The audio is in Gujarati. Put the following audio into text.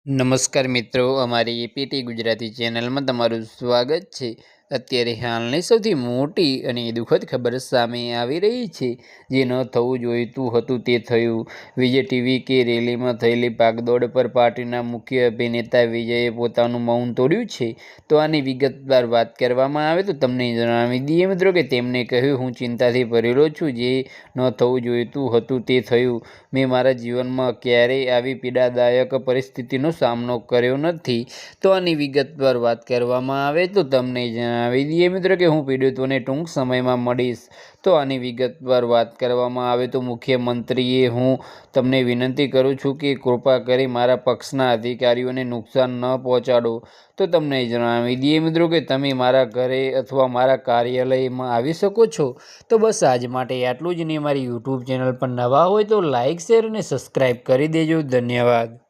નમસ્કાર મિત્રો, અમારી એપીટી ગુજરાતી ચેનલમાં તમારું સ્વાગત છે। અત્યારે હાલની સૌથી મોટી અને દુઃખદ ખબર સામે આવી રહી છે। જે ન થવું જોઈતું હતું તે થયું। વિજય ટીવી કે રેલીમાં થયેલી ભાગદોડ પર પાર્ટીના મુખ્ય અભિનેતા વિજયે પોતાનું મૌન તોડ્યું છે। તો આની વિગતવાર વાત કરવામાં આવે તો તમને જણાવી દઈએ મિત્રો કે તેમણે કહ્યું, હું ચિંતાથી ભરેલો છું। જે ન થવું જોઈતું હતું તે થયું। મેં મારા જીવનમાં ક્યારેય આવી પીડાદાયક પરિસ્થિતિનો સામનો કર્યો નથી। તો આની વિગતવાર વાત કરવામાં આવે તો તમને જણાવી દઈએ મિત્રો કે હું પીડિતોને ટૂંક સમયમાં મળીશ। તો આની વિગતવાર વાત કરવામાં આવે તો મુખ્યમંત્રીએ, હું તમને વિનંતી કરું છું કે કૃપા કરી મારા પક્ષના અધિકારીઓને નુકસાન ન પહોંચાડો। તો તમને જણાવી દઈએ મિત્રો કે તમે મારા ઘરે અથવા મારા કાર્યાલયમાં આવી શકો છો। તો બસ આજ માટે આટલું જ। ને મારી યુટ્યુબ ચેનલ પર નવા હોય તો લાઇક, શેર અને સબસ્ક્રાઈબ કરી દેજો। ધન્યવાદ।